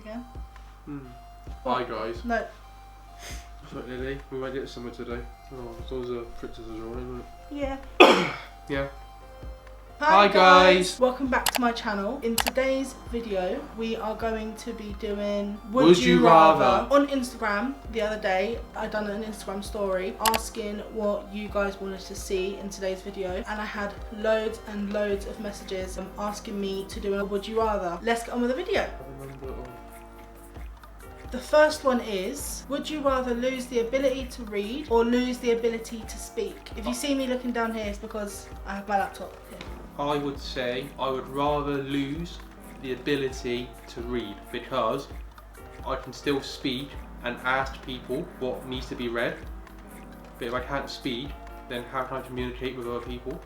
again. Hi guys. No. What's up, Lily? We might get somewhere today. Oh, it's always a princess as well, isn't it? Yeah. Yeah. Hi guys! Welcome back to my channel. In today's video, we are going to be doing Would You Rather. On Instagram, the other day, I done an Instagram story asking what you guys wanted to see in today's video, and I had loads and loads of messages asking me to do a Would You Rather. Let's get on with the video. The first one is, would you rather lose the ability to read or lose the ability to speak? If you see me looking down here, it's because I have my laptop here. I would say I would rather lose the ability to read, because I can still speak and ask people what needs to be read. But if I can't speak, then how can I communicate with other people?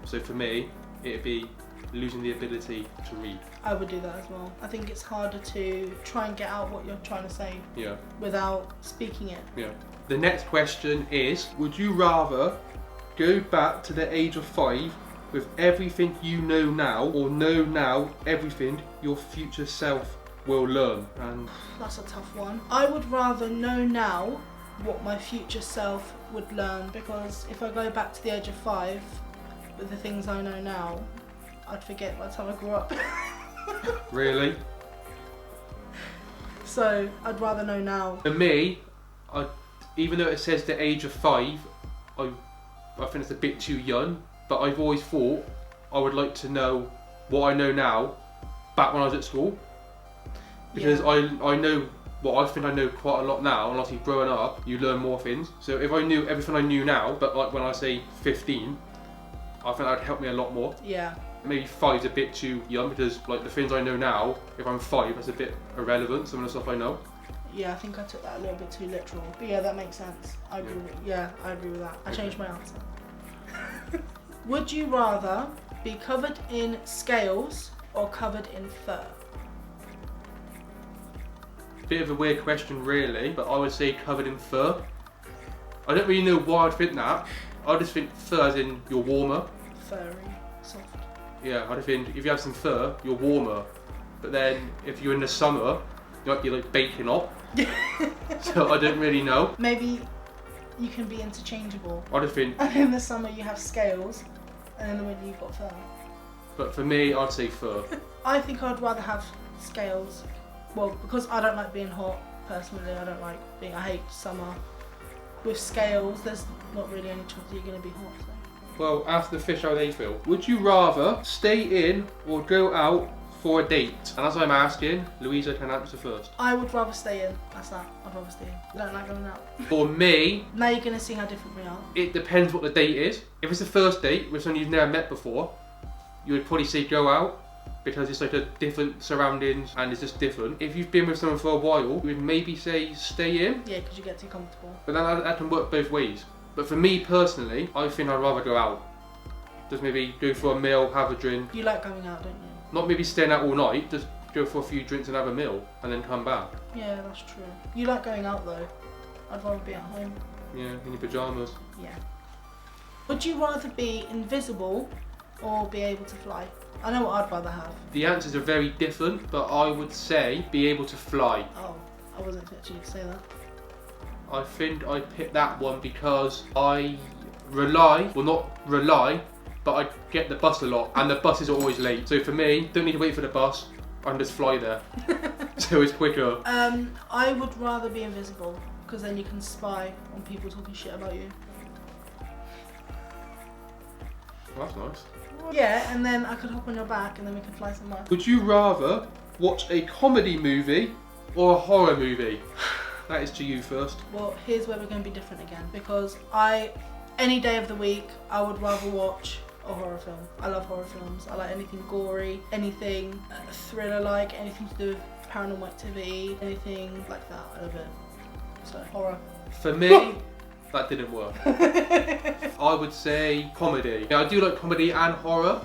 So for me, it'd be losing the ability to read. I would do that as well. I think it's harder to try and get out what you're trying to say without speaking it. Yeah. The next question is, would you rather go back to the age of 5 with everything you know now, or know now everything your future self will learn? And that's a tough one. I would rather know now what my future self would learn, because if I go back to the age of 5 with the things I know now, I'd forget by the time I grew up. Really? So I'd rather know now. For me, even though it says the age of 5, I think it's a bit too young, but I've always thought I would like to know what I know now back when I was at school. Because I know what I think I know quite a lot now, and obviously growing up, you learn more things. So if I knew everything I knew now, but like when I say 15, I think that would help me a lot more. Yeah. Maybe 5's a bit too young, because like the things I know now, if I'm 5, that's a bit irrelevant, some of the stuff I know. Yeah, I think I took that a little bit too literal. But yeah, that makes sense. I agree with that. I changed my answer. Would you rather be covered in scales or covered in fur? Bit of a weird question really, but I would say covered in fur. I don't really know why I'd think that. I just think fur as in you're warmer. Furry, soft. Yeah, I just think if you have some fur, you're warmer. But then if you're in the summer, you might be like baking hot. So I don't really know. Maybe you can be interchangeable. I just think. And in the summer you have scales, and in the winter you've got fur. But for me, I'd say fur. I think I'd rather have scales. Well, because I don't like being hot personally. I hate summer. With scales, there's not really any chance you're going to be hot. So. Well, ask the fish how they feel. Would you rather stay in or go out for a date? And as I'm asking, Louisa can answer first. I would rather stay in. That's that. I'd rather stay in. I don't like going out. For me, now you're going to see how different we are. It depends what the date is. If it's the first date with someone you've never met before, you would probably say go out, because it's like a different surroundings and it's just different. If you've been with someone for a while, you would maybe say stay in. Yeah, because you get too comfortable. But then that can work both ways. But for me personally, I think I'd rather go out. Just maybe go for a meal, have a drink. You like going out, don't you? Not maybe staying out all night, just go for a few drinks and have a meal and then come back. Yeah, that's true. You like going out though. I'd rather be at home. Yeah, in your pyjamas. Yeah. Would you rather be invisible or be able to fly? I know what I'd rather have. The answers are very different, but I would say be able to fly. Oh, I wasn't expecting you to say that. I think I picked that one because I not rely, but I get the bus a lot, and the buses are always late. So for me, don't need to wait for the bus, I can just fly there. So it's quicker. I would rather be invisible, because then you can spy on people talking shit about you. Well, that's nice. Yeah, and then I could hop on your back and then we could fly somewhere. Would you rather watch a comedy movie or a horror movie? That is to you first. Well, here's where we're going to be different again, because any day of the week, I would rather watch a horror film. I love horror films. I like anything gory, anything thriller-like, anything to do with paranormal activity, anything like that. I love it. So, horror. For me, that didn't work. I would say comedy. Yeah, I do like comedy and horror,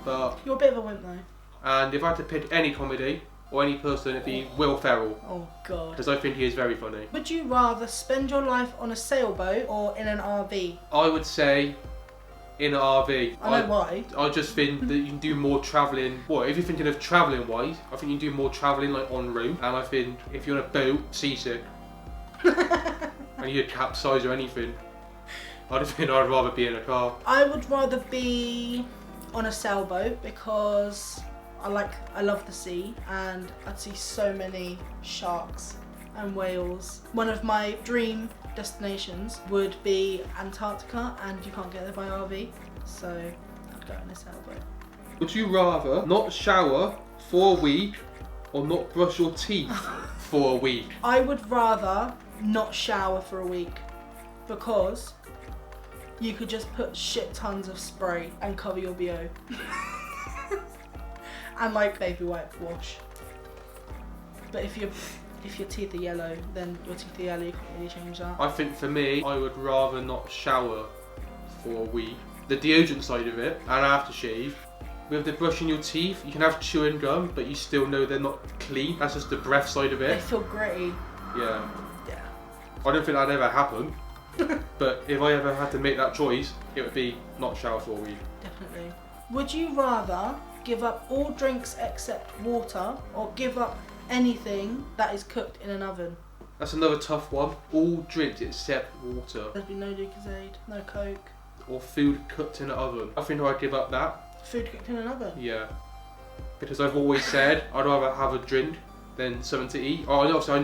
but... You're a bit of a wimp though. And if I had to pick any comedy or any person, it'd be Will Ferrell. Oh God. Because I think he is very funny. Would you rather spend your life on a sailboat or in an RV? I would say in an RV. I know why. I just think that you can do more travelling. Well, if you're thinking of travelling wise, I think you can do more travelling like en route. And I think if you're on a boat, seasick, and you capsize or anything, I'd rather be in a car. I would rather be on a sailboat because I love the sea and I'd see so many sharks and whales. One of my dream destinations would be Antarctica, and you can't get there by RV, so I'd go on a sailboat. Would you rather not shower for a week or not brush your teeth for a week? I would rather not shower for a week because you could just put shit tons of spray and cover your BO. And like baby wipe wash. But if your teeth are yellow, then your teeth are yellow, you can't really change that. I think for me, I would rather not shower for a week. The deodorant side of it, and aftershave. With the brushing your teeth, you can have chewing gum, but you still know they're not clean. That's just the breath side of it. They feel gritty. Yeah. Yeah. I don't think that'd ever happen. But if I ever had to make that choice, it would be not shower for a week. Definitely. Would you rather give up all drinks except water, or give up anything that is cooked in an oven? That's another tough one. All drinks except water. There'd be no Lucozade, no Coke. Or food cooked in an oven. I think I'd give up that. Food cooked in an oven? Yeah. Because I've always said I'd rather have a drink than something to eat. Oh, obviously I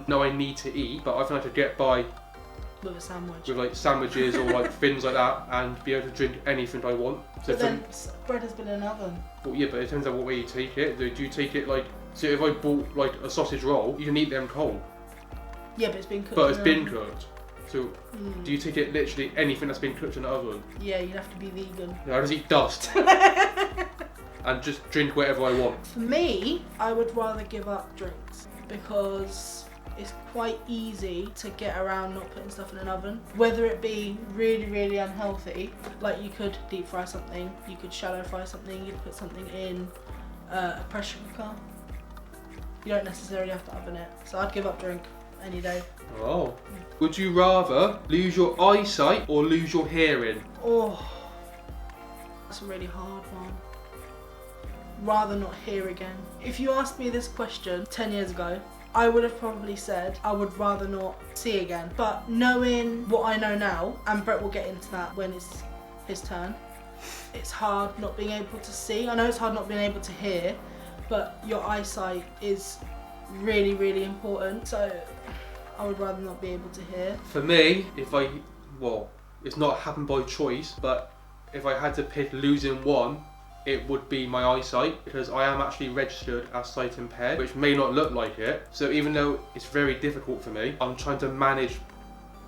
know I need to eat, but I think I could get by with a sandwich. With like sandwiches or like things like that, and be able to drink anything I want. So but then bread has been in an oven. Well, yeah, but it depends on what way you take it. Do you take it like? So if I bought like a sausage roll, you can eat them cold. Yeah, but it's been cooked. But it's been cooked. So do you take it literally anything that's been cooked in the oven? Yeah, you'd have to be vegan. Yeah, I just eat dust. And just drink whatever I want. For me, I would rather give up drinks because it's quite easy to get around not putting stuff in an oven. Whether it be really, really unhealthy, like you could deep fry something, you could shallow fry something, you could put something in a pressure cooker. You don't necessarily have to oven it. So I'd give up drink any day. Oh. Would you rather lose your eyesight or lose your hearing? Oh, that's a really hard one. Rather not hear again. If you asked me this question 10 years ago, I would have probably said I would rather not see again. But knowing what I know now, and Brett will get into that when it's his turn, it's hard not being able to see. I know it's hard not being able to hear, but your eyesight is really, really important. So I would rather not be able to hear. For me, it's not happened by choice, but if I had to pick losing one, it would be my eyesight, because I am actually registered as sight impaired, which may not look like it. So even though it's very difficult for me, I'm trying to manage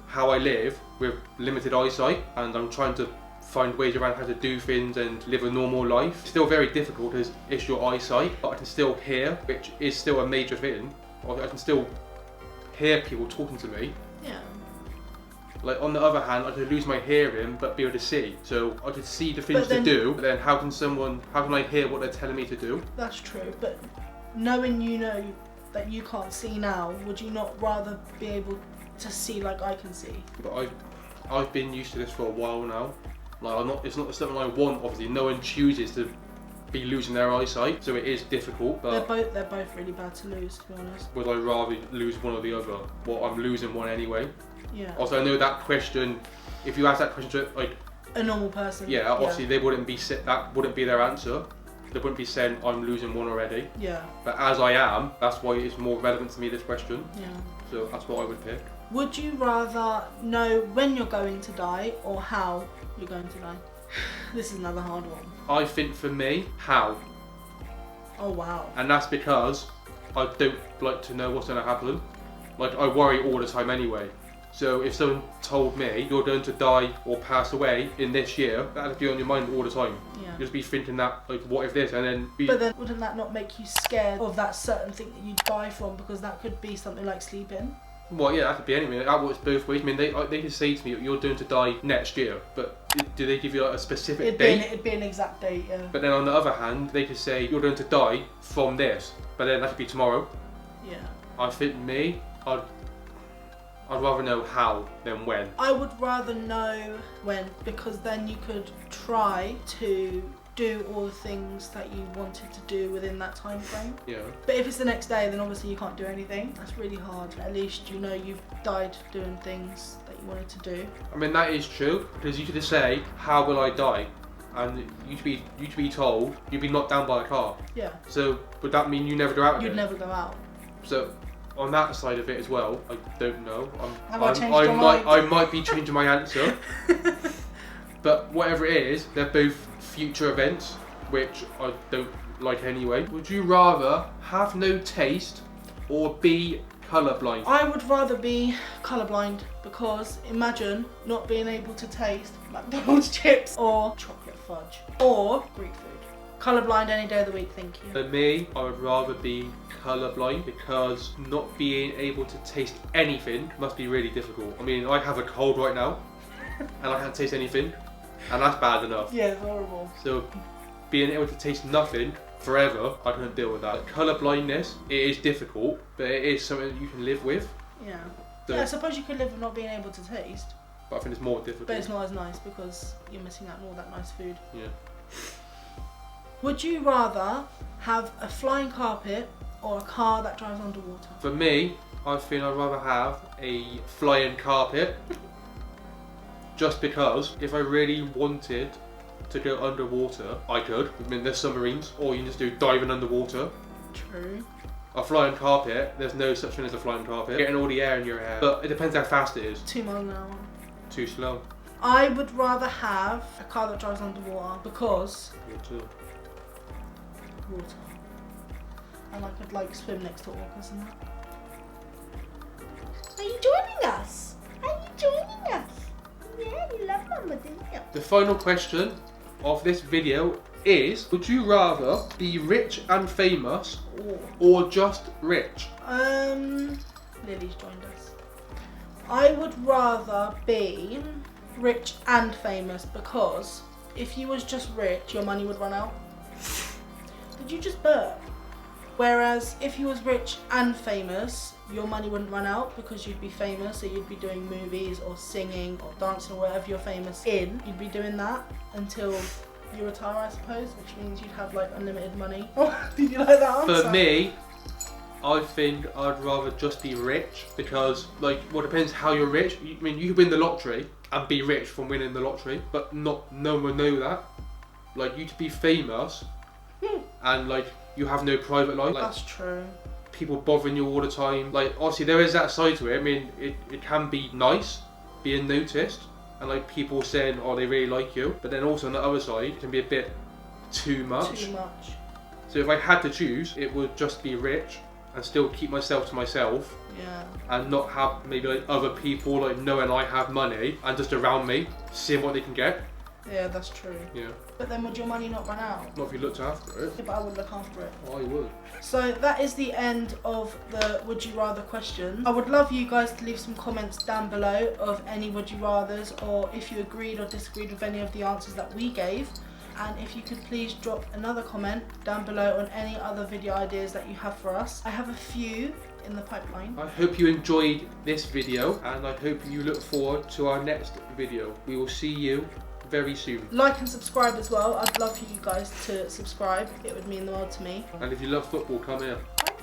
how I live with limited eyesight, and I'm trying to find ways around how to do things and live a normal life. It's still very difficult because it's your eyesight, but I can still hear, which is still a major thing. I can still hear people talking to me. Yeah. Like on the other hand, I could lose my hearing but be able to see. So I could see the things to do, but then how can I hear what they're telling me to do? That's true, but knowing you know that you can't see now, would you not rather be able to see like I can see? But I've been used to this for a while now. Like it's not something I want, obviously. No one chooses to be losing their eyesight, so it is difficult, but they're both really bad to lose, to be honest. Would I rather lose one or the other? Well, I'm losing one anyway. Yeah. Also, I know that question, if you ask that question to like a normal person, yeah, obviously they wouldn't be that wouldn't be their answer. They wouldn't be saying I'm losing one already. Yeah. But as I am, that's why it's more relevant to me, this question. Yeah. So that's what I would pick. Would you rather know when you're going to die or how you're going to die? This is another hard one. I think for me, how. Oh wow. And that's because I don't like to know what's going to happen. Like I worry all the time anyway. So if someone told me you're going to die or pass away in this year, that'd be on your mind all the time. Yeah. You'd just be thinking that, like, what if this, and then But then wouldn't that not make you scared of that certain thing that you'd die from, because that could be something like sleeping? Well, yeah, that could be anything. That works both ways. I mean, they could say to me, you're going to die next year, but do they give you like a specific date? It'd be an exact date, yeah. But then on the other hand, they could say, you're going to die from this, but then that could be tomorrow. Yeah. I think me, I'm I'd rather know how than when. I would rather know when, because then you could try to do all the things that you wanted to do within that time frame. Yeah. But if it's the next day, then obviously you can't do anything. That's really hard. At least you know you've died doing things that you wanted to do. I mean, that is true, because you could just say, how will I die? And you'd be told you'd be knocked down by a car. Yeah. So would that mean you never go out again? You'd never go out. So on that side of it as well, I don't know. I might be changing my answer. But whatever it is, they're both future events, which I don't like anyway. Would you rather have no taste or be colourblind? I would rather be colourblind, because imagine not being able to taste McDonald's chips or chocolate fudge or Greek food. Colourblind any day of the week, thank you. For me, I would rather be colourblind, because not being able to taste anything must be really difficult. I mean, I have a cold right now and I can't taste anything, and that's bad enough. Yeah, it's horrible. So being able to taste nothing forever, I couldn't deal with that. Colour blindness, it is difficult, but it is something that you can live with. Yeah. So, Yeah, I suppose you could live with not being able to taste. but I think it's more difficult. But it's not as nice, because you're missing out on all that nice food. Yeah. Would you rather have a flying carpet or a car that drives underwater? For me, I think I'd rather have a flying carpet. Just because if I really wanted to go underwater, I could. I mean, there's submarines, or you can just do diving underwater. True. A flying carpet, there's no such thing as a flying carpet. Getting all the air in your hair. But it depends how fast it is. 2 miles an hour. Too slow. I would rather have a car that drives underwater, because Me too. water. And I could like swim next to orcas and that. Are you joining us? Are you joining us? Yeah, you love Mama, didn't you? The final question of this video is, would you rather be rich and famous or just rich? Lily's joined us. I would rather be rich and famous, because if you was just rich, your money would run out. Did you just burp? Whereas if you was rich and famous, your money wouldn't run out, because you'd be famous, so you'd be doing movies or singing or dancing or whatever you're famous in. You'd be doing that until you retire, I suppose, which means you'd have like unlimited money. Did you like that answer? For me, I think I'd rather just be rich, because like, well, it depends how you're rich. I mean, you could win the lottery and be rich from winning the lottery, but no one would know that. Like, you to be famous and like you have no private life. Like, that's true. People bothering you all the time. Like, obviously there is that side to it. I mean, it can be nice being noticed and like people saying, oh, they really like you, but then also on the other side it can be a bit too much. Too much. So if I had to choose, it would just be rich and still keep myself to myself. Yeah. And not have maybe like other people like knowing I have money and just around me seeing what they can get. Yeah, that's true. Yeah. But then would your money not run out? Not if you looked after it. Yeah, but I would look after it. I would. So that is the end of the would you rather question. I would love you guys to leave some comments down below of any would you rathers, or if you agreed or disagreed with any of the answers that we gave. And if you could please drop another comment down below on any other video ideas that you have for us. I have a few in the pipeline. I hope you enjoyed this video, and I hope you look forward to our next video. We will see you very soon. Like and subscribe as well. I'd love for you guys to subscribe. It would mean the world to me. And if you love football, come here. Bye.